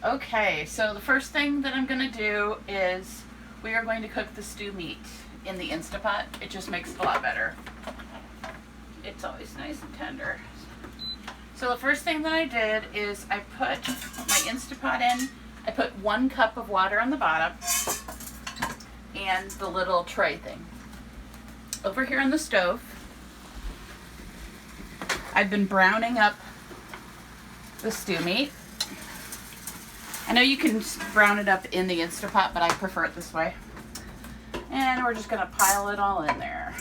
Okay, so the first thing that I'm going to do is we are going to cook the stew meat in the Instapot. It just makes it a lot better. It's always nice and tender. So the first thing that I did is I put my Instapot in. I put 1 cup of water on the bottom and the little tray thing. Over here on the stove, I've been browning up the stew meat. I know you can brown it up in the Instapot, but I prefer it this way. And we're just gonna pile it all in there.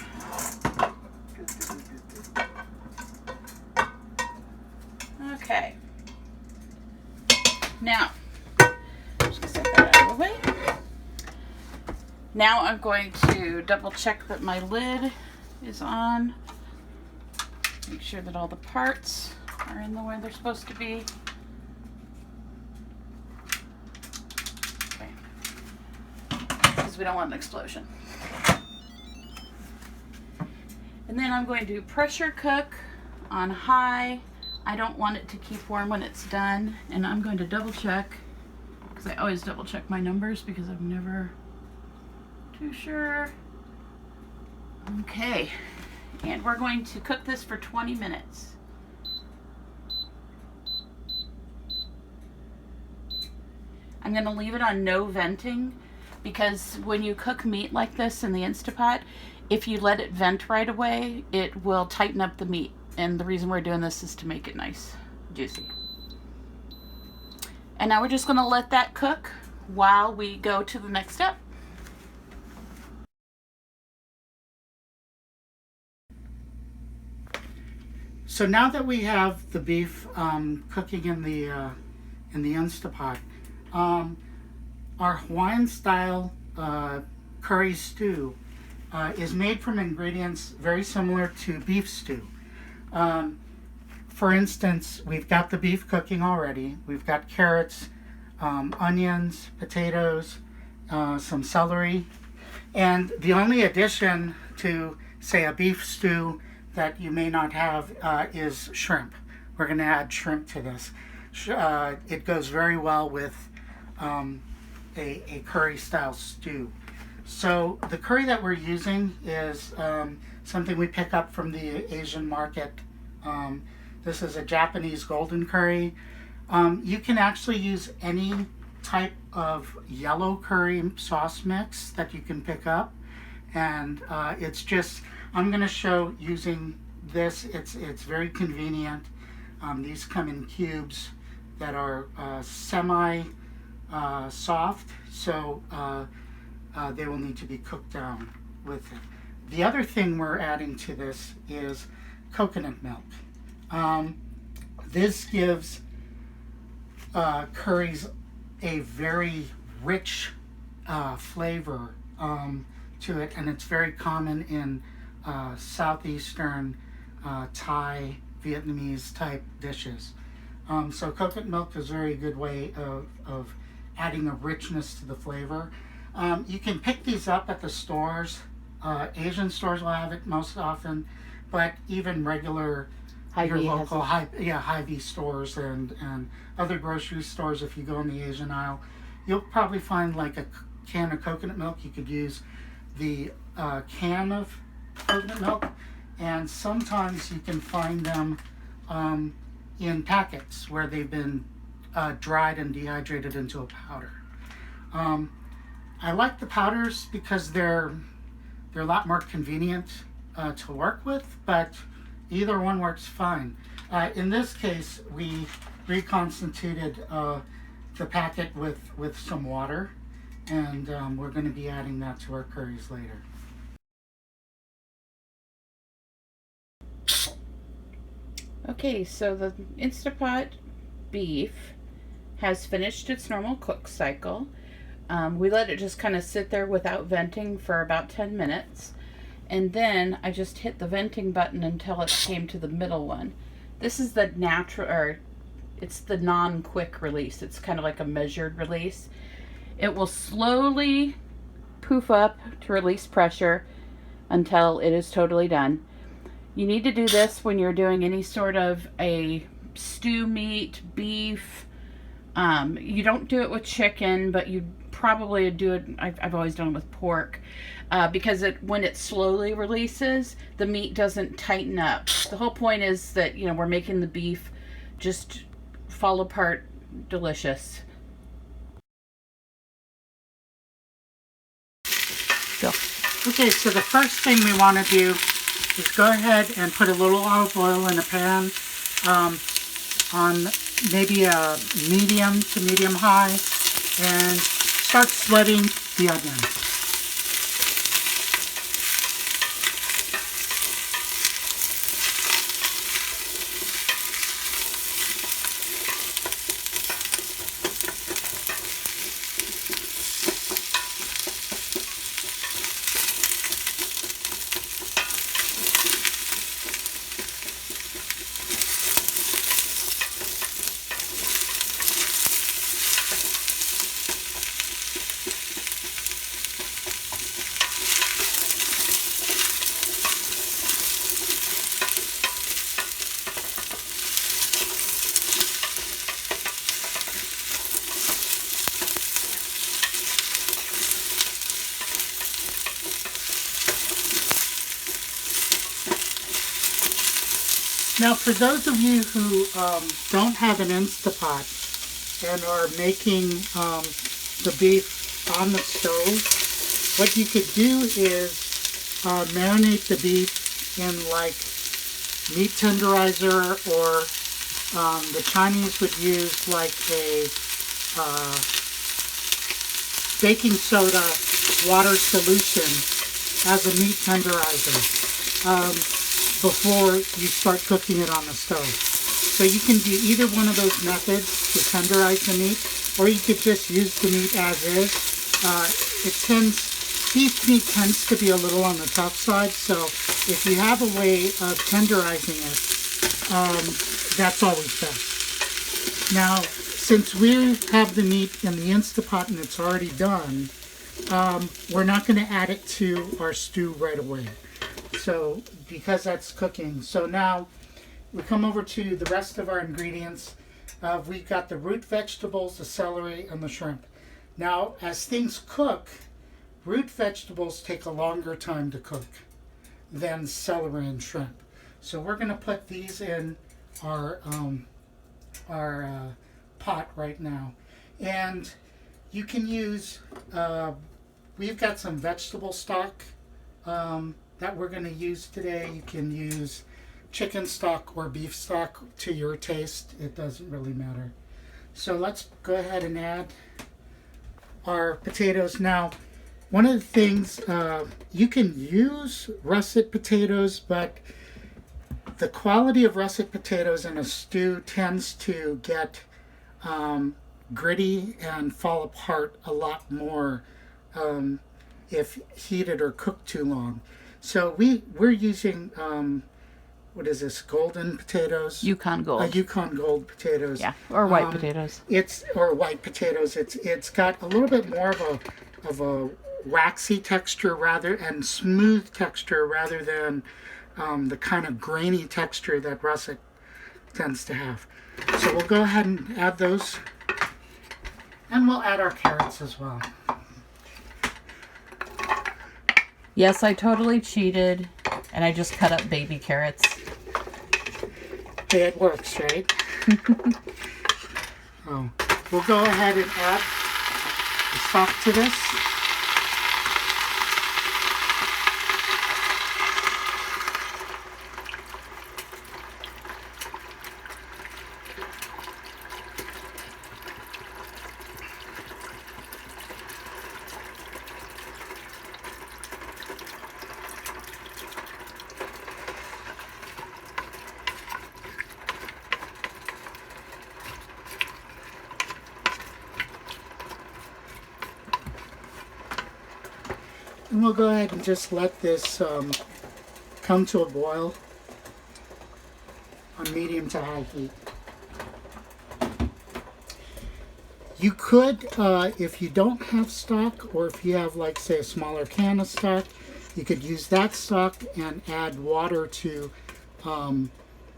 Okay. Now, just gonna set that out of the way. Now I'm going to double check that my lid is on. Make sure that all the parts are in the way they're supposed to be. Because we don't want an explosion. And then I'm going to pressure cook on high. I don't want it to keep warm when it's done. And I'm going to double check, because I always double check my numbers because I'm never too sure. Okay, and we're going to cook this for 20 minutes. I'm going to leave it on no venting, because when you cook meat like this in the Instapot, if you let it vent right away, it will tighten up the meat. And the reason we're doing this is to make it nice, juicy. And now we're just going to let that cook while we go to the next step. So now that we have the beef cooking in the Instapot, our Hawaiian style curry stew is made from ingredients very similar to beef stew. For instance, we've got the beef cooking already. We've got carrots, onions, potatoes, some celery, and the only addition to, say, a beef stew that you may not have is shrimp. We're going to add shrimp to this. It goes very well with a curry style stew. So the curry that we're using is something we pick up from the Asian market. This is a Japanese golden curry. You can actually use any type of yellow curry sauce mix that you can pick up, and it's just, I'm going to show using this. It's very convenient. These come in cubes that are semi soft, so they will need to be cooked down with it. The other thing we're adding to this is coconut milk. This gives curries a very rich flavor to it, and it's very common in southeastern Thai, Vietnamese type dishes. So coconut milk is a very good way of adding a richness to the flavor. You can pick these up at the stores. Asian stores will have it most often, but even regular your local Hy-Vee stores and other grocery stores, if you go in the Asian aisle, you'll probably find like a can of coconut milk. You could use the can of coconut milk, and sometimes you can find them in packets where they've been dried and dehydrated into a powder. I like the powders because they're a lot more convenient to work with, but either one works fine. In this case, we reconstituted the packet with some water, and we're going to be adding that to our curries later. Okay, so the Instapot beef has finished its normal cook cycle. We let it just kind of sit there without venting for about 10 minutes. And then I just hit the venting button until it came to the middle one. This is the natural, or it's the non-quick release. It's kind of like a measured release. It will slowly poof up to release pressure until it is totally done. You need to do this when you're doing any sort of a stew meat, beef, You don't do it with chicken, but you probably do it. I've always done it with pork, because when it slowly releases, the meat doesn't tighten up. The whole point is that we're making the beef just fall apart, delicious. Go. Okay, so the first thing we want to do is go ahead and put a little olive oil in a pan on maybe a medium to medium high, and start sweating the onions. Now, for those of you who don't have an Instapot and are making the beef on the stove, what you could do is marinate the beef in like meat tenderizer, or the Chinese would use like a baking soda water solution as a meat tenderizer before you start cooking it on the stove. So you can do either one of those methods to tenderize the meat, or you could just use the meat as is. Beef meat tends to be a little on the tough side, so if you have a way of tenderizing it, that's always best. Now, since we have the meat in the Instapot and it's already done, we're not going to add it to our stew right away. So, because that's cooking. So now we come over to the rest of our ingredients. We've got the root vegetables, the celery, and the shrimp. Now, as things cook, root vegetables take a longer time to cook than celery and shrimp. So we're going to put these in our pot right now. And you can use, we've got some vegetable stock that we're going to use today. You can use chicken stock or beef stock to your taste. It doesn't really matter. So let's go ahead and add our potatoes. Now, one of the things, you can use russet potatoes, but the quality of russet potatoes in a stew tends to get gritty and fall apart a lot more if heated or cooked too long. So we're using, what is this, golden potatoes? Yukon Gold. Yukon Gold potatoes. Yeah, or white potatoes. Or white potatoes. It's got a little bit more of a waxy texture and smooth texture rather than the kind of grainy texture that russet tends to have. So we'll go ahead and add those, and we'll add our carrots as well. Yes, I totally cheated, and I just cut up baby carrots. Okay, it works, right? Oh, we'll go ahead and add the stock to this. And we'll go ahead and just let this come to a boil on medium to high heat. You could, if you don't have stock, or if you have, like, say, a smaller can of stock, you could use that stock and add water to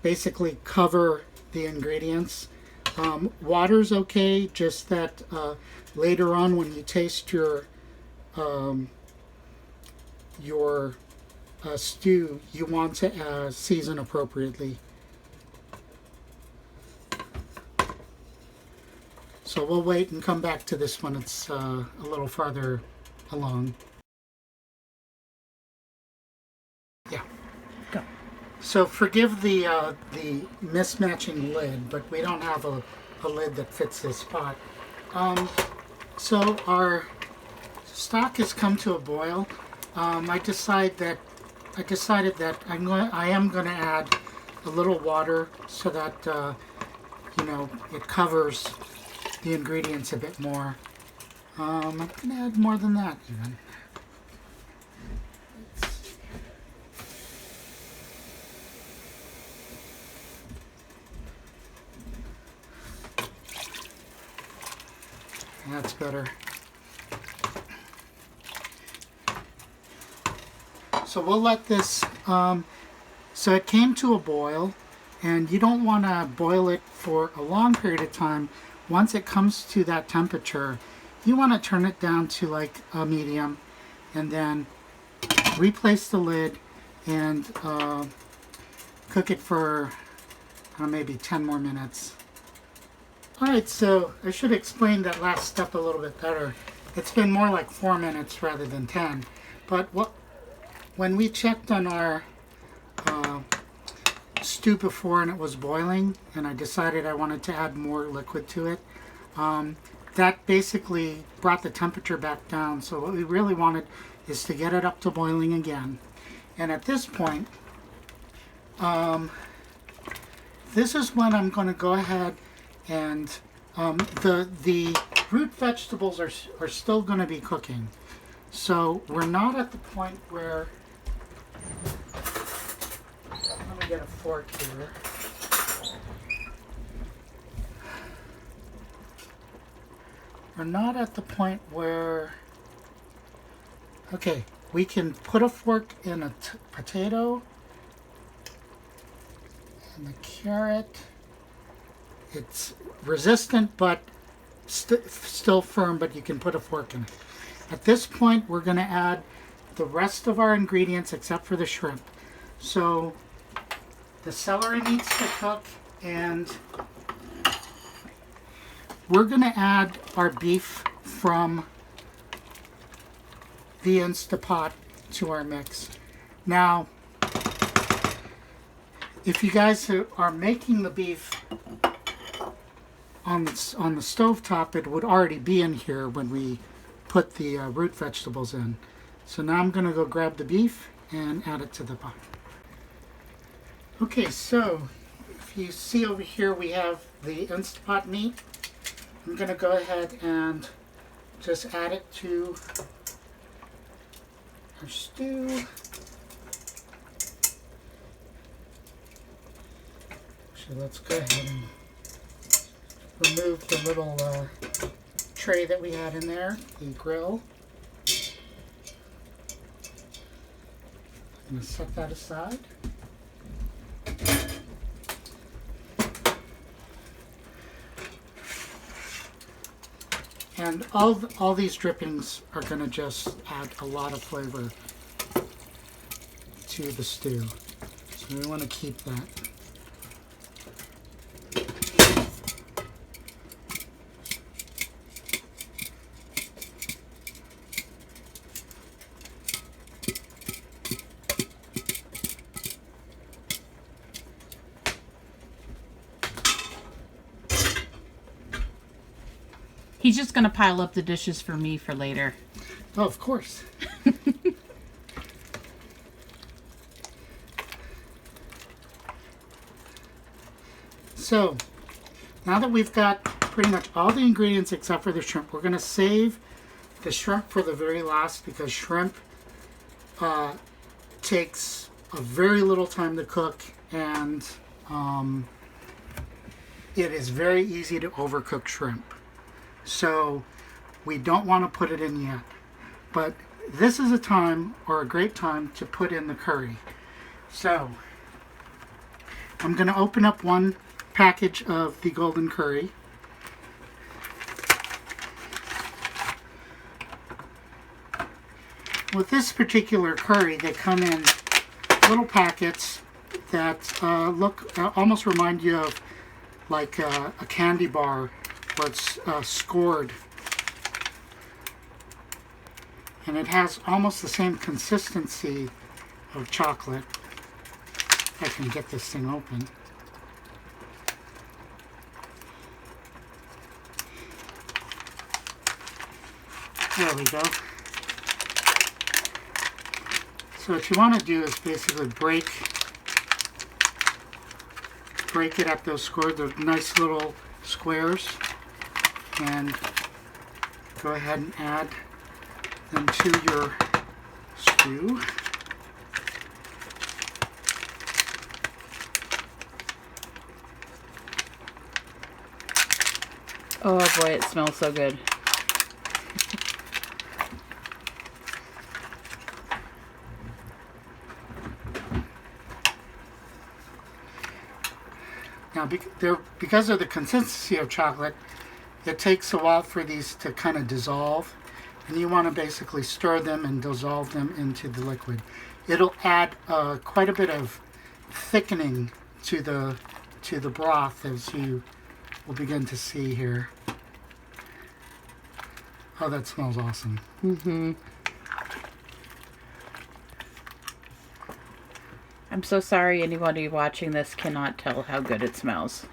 basically cover the ingredients. Water's okay, just that later on when you taste um, your stew, you want to season appropriately. So we'll wait and come back to this when it's a little farther along. Yeah. Go. So forgive the mismatching lid, but we don't have a lid that fits this pot. So our stock has come to a boil. I decided that I am going to add a little water so that it covers the ingredients a bit more. I'm going to add more than that even. That's better. So we'll let this, so it came to a boil, and you don't want to boil it for a long period of time. Once it comes to that temperature, you want to turn it down to like a medium, and then replace the lid and cook it for maybe 10 more minutes. Alright, so I should explain that last step a little bit better. It's been more like 4 minutes rather than 10. But when we checked on our stew before and it was boiling, and I decided I wanted to add more liquid to it, that basically brought the temperature back down. So what we really wanted is to get it up to boiling again. And at this point, this is when I'm going to go ahead and the root vegetables are still going to be cooking. So we're not at the point where, let me get a fork here. We're not at the point where, okay, we can put a fork in a potato and the carrot. It's resistant, but still firm, but you can put a fork in it. At this point, we're going to add the rest of our ingredients except for the shrimp. So the celery needs to cook, and we're going to add our beef from the Instapot to our mix. Now, if you guys are making the beef on the stovetop, it would already be in here when we put the root vegetables in. So now I'm going to go grab the beef and add it to the pot. Okay, so if you see over here we have the Instapot meat. I'm going to go ahead and just add it to our stew. So let's go ahead and remove the little tray that we had in there, the grill. I'm going to set that aside. And all these drippings are going to just add a lot of flavor to the stew. So we want to keep that. He's just going to pile up the dishes for me for later. Oh, of course. So, now that we've got pretty much all the ingredients except for the shrimp, we're going to save the shrimp for the very last, because shrimp takes a very little time to cook, and it is very easy to overcook shrimp. So we don't want to put it in yet. But this is a time, or a great time, to put in the curry. So I'm going to open up one package of the golden curry. With this particular curry, they come in little packets that almost remind you of like a candy bar where it's scored. And it has almost the same consistency of chocolate. If I can get this thing open. There we go. So what you want to do is basically break it at those squares, those nice little squares, and go ahead and add them to your stew. Oh boy, it smells so good. Now, because of the consistency of chocolate, it takes a while for these to kind of dissolve, and you want to basically stir them and dissolve them into the liquid. It'll add quite a bit of thickening to the broth, as you will begin to see here. Oh, that smells awesome. Mm-hmm. I'm so sorry anybody watching this cannot tell how good it smells.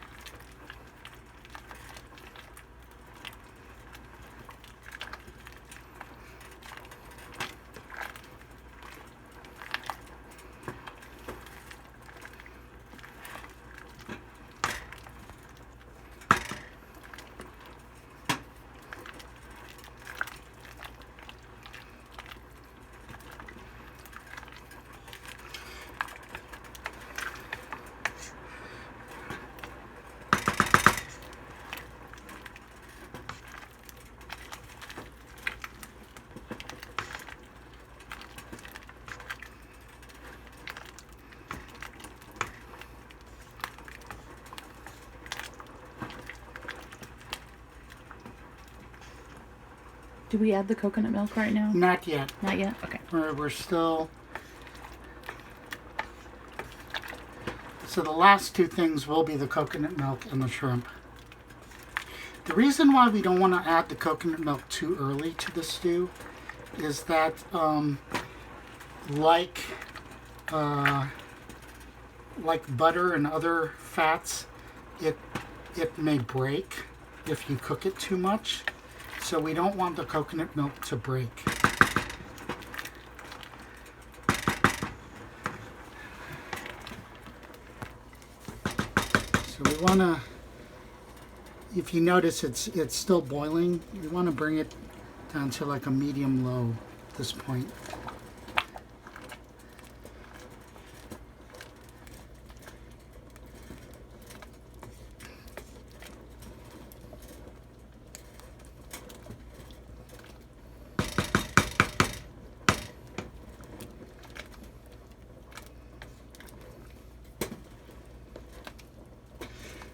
Do we add the coconut milk right now? Not yet. Not yet? Okay. We're still... So the last two things will be the coconut milk and the shrimp. The reason why we don't want to add the coconut milk too early to the stew is that like butter and other fats, it may break if you cook it too much. So we don't want the coconut milk to break. So we want to, if you notice it's still boiling, we want to bring it down to like a medium low at this point.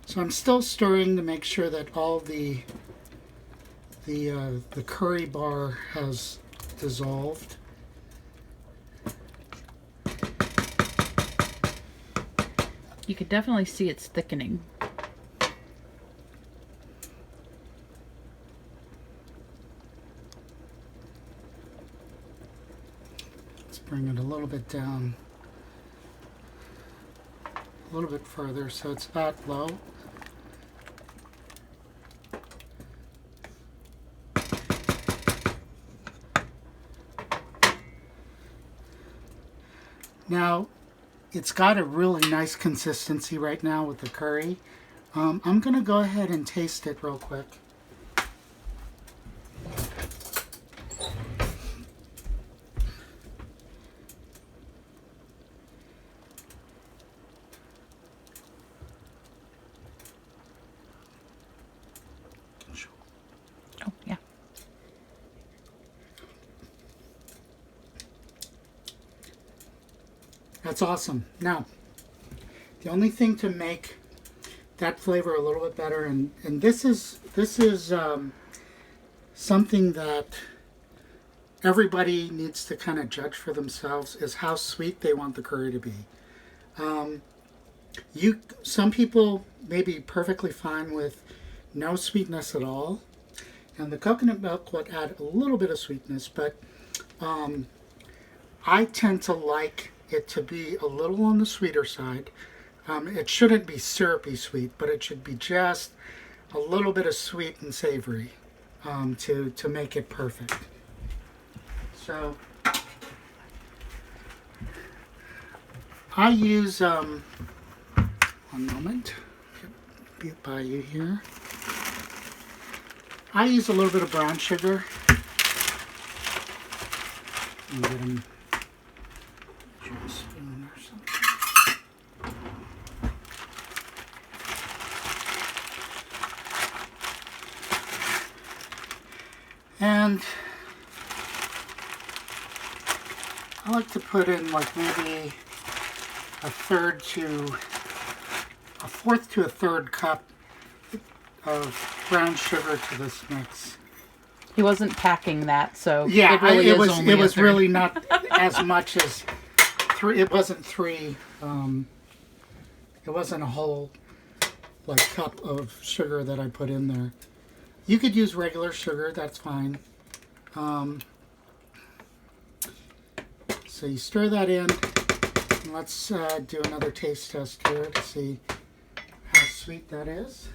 So I'm still stirring to make sure that all the curry bar has dissolved. You could definitely see it's thickening. Let's bring it a little bit down, a little bit further, so it's about low. Now, it's got a really nice consistency right now with the curry. I'm going to go ahead and taste it real quick. Oh, yeah. That's awesome. Now, the only thing to make that flavor a little bit better. And this is something that everybody needs to kind of judge for themselves, is how sweet they want the curry to be. Some people may be perfectly fine with no sweetness at all, and the coconut milk would add a little bit of sweetness, but I tend to like it to be a little on the sweeter side. It shouldn't be syrupy sweet, but it should be just a little bit of sweet and savory to make it perfect. So I use, one moment, be by you here. I use a little bit of brown sugar. And get them a spoon or something. And I like to put in like maybe a fourth to a third cup of brown sugar to this mix. He wasn't packing that, so yeah, it was really not as much as three. It wasn't three. It wasn't a whole like cup of sugar that I put in there. You could use regular sugar. That's fine. So you stir that in. And let's do another taste test here to see how sweet that is.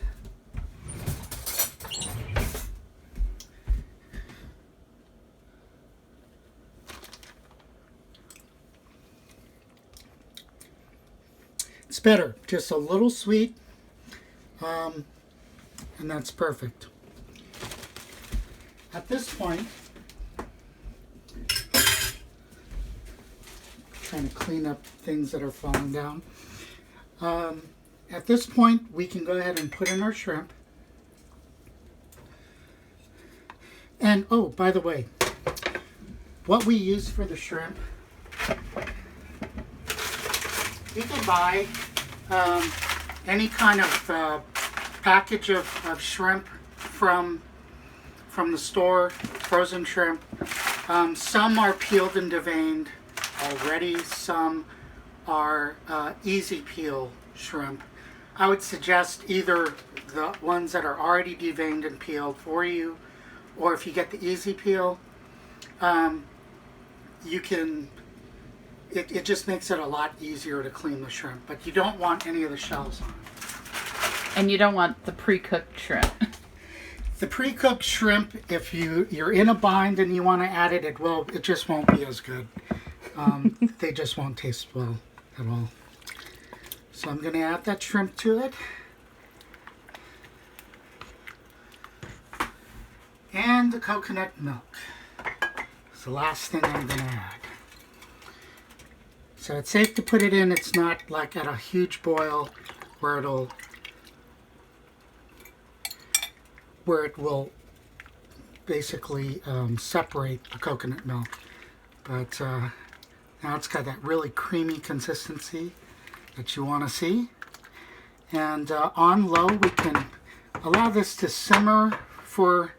It's better, just a little sweet, and that's perfect. At this point, trying to clean up things that are falling down. At this point, we can go ahead and put in our shrimp. And oh, by the way, what we use for the shrimp, you can buy any kind of package of shrimp from the store, frozen shrimp. Some are peeled and deveined already. Some are easy peel shrimp. I would suggest either the ones that are already deveined and peeled for you, or if you get the easy peel, you can. It just makes it a lot easier to clean the shrimp, but you don't want any of the shells on it. And you don't want the pre-cooked shrimp. The pre-cooked shrimp, if you're in a bind and you want to add it, it just won't be as good. They just won't taste well at all. So I'm going to add that shrimp to it. And the coconut milk. It's the last thing I'm going to add. So it's safe to put it in. It's not like at a huge boil where it will basically separate the coconut milk. But now it's got that really creamy consistency that you want to see. And on low, we can allow this to simmer for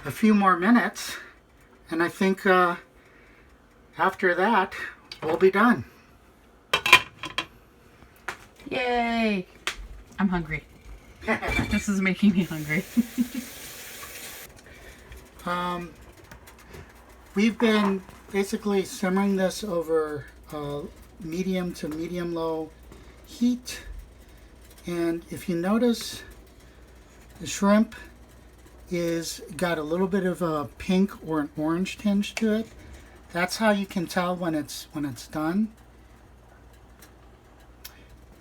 a few more minutes. And I think after that, we'll be done. Yay! I'm hungry. This is making me hungry. We've been basically simmering this over medium to medium-low heat. And if you notice, the shrimp is got a little bit of a pink or an orange tinge to it. That's how you can tell when it's done.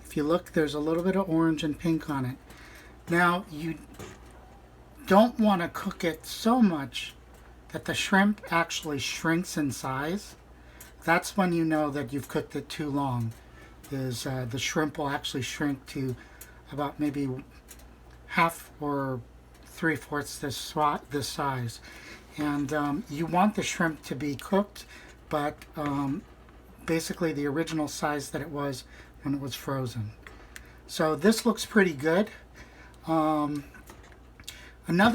If you look, there's a little bit of orange and pink on it. Now, you don't want to cook it so much that the shrimp actually shrinks in size. That's when you know that you've cooked it too long. The shrimp will actually shrink to about maybe half or 3/4 this size. And you want the shrimp to be cooked, but basically the original size that it was when it was frozen. So this looks pretty good. Another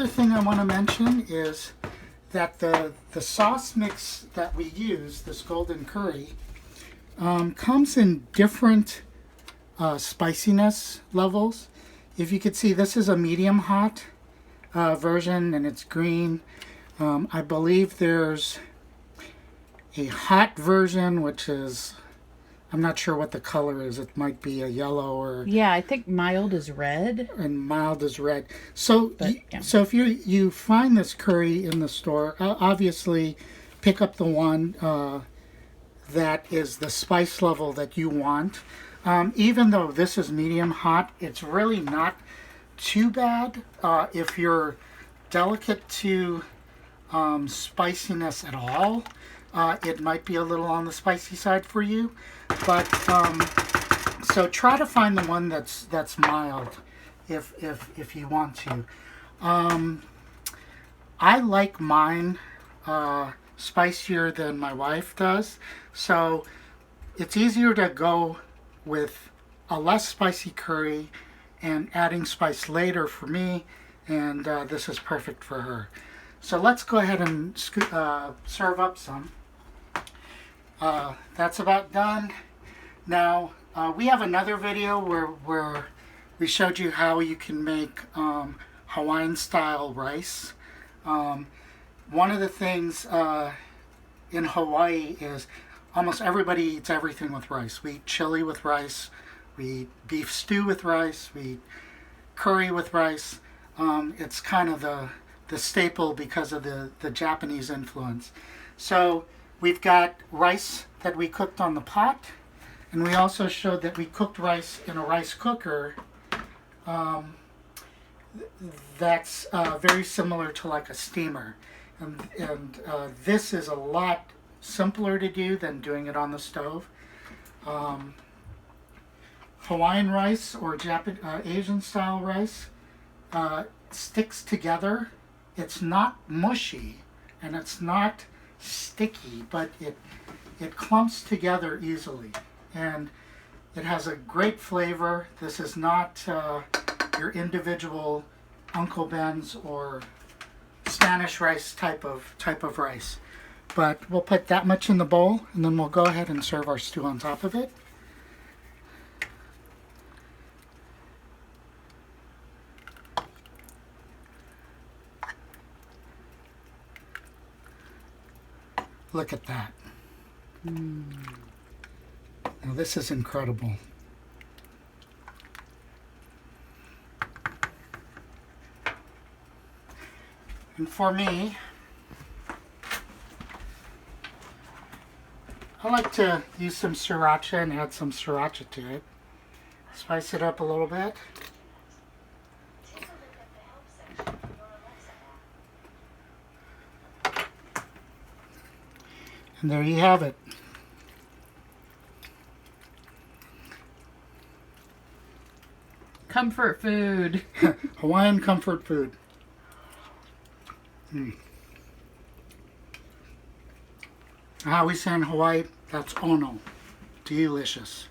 thing I want to mention is that the sauce mix that we use, this golden curry, comes in different spiciness levels. If you could see, this is a medium hot version and it's green. I believe there's a hot version, which is, I'm not sure what the color is. It might be a yellow or... Yeah, I think mild is red. And mild is red. So, But, yeah. so if you find this curry in the store, obviously pick up the one that is the spice level that you want. Even though this is medium hot, it's really not too bad. If you're delicate to spiciness at all, it might be a little on the spicy side for you. But so try to find the one that's mild if you want to. I like mine spicier than my wife does, so it's easier to go with a less spicy curry and adding spice later for me, and this is perfect for her. So let's go ahead and serve up some. That's about done. Now, we have another video where we showed you how you can make Hawaiian style rice. One of the things in Hawaii is almost everybody eats everything with rice. We eat chili with rice, we eat beef stew with rice, we eat curry with rice. It's kind of the staple because of the Japanese influence. So we've got rice that we cooked on the pot, and we also showed that we cooked rice in a rice cooker. That's very similar to like a steamer. And this is a lot simpler to do than doing it on the stove. Hawaiian rice or Asian style rice sticks together. It's not mushy and it's not sticky, but it clumps together easily, and it has a great flavor. This is not your individual Uncle Ben's or Spanish rice type of rice. But we'll put that much in the bowl, and then we'll go ahead and serve our stew on top of it. Look at that. Now this is incredible. And for me, I like to use some sriracha and add some sriracha to it. Spice it up a little bit. And there you have it. Comfort food. Hawaiian comfort food. How we say in Hawaii, that's ono. Delicious.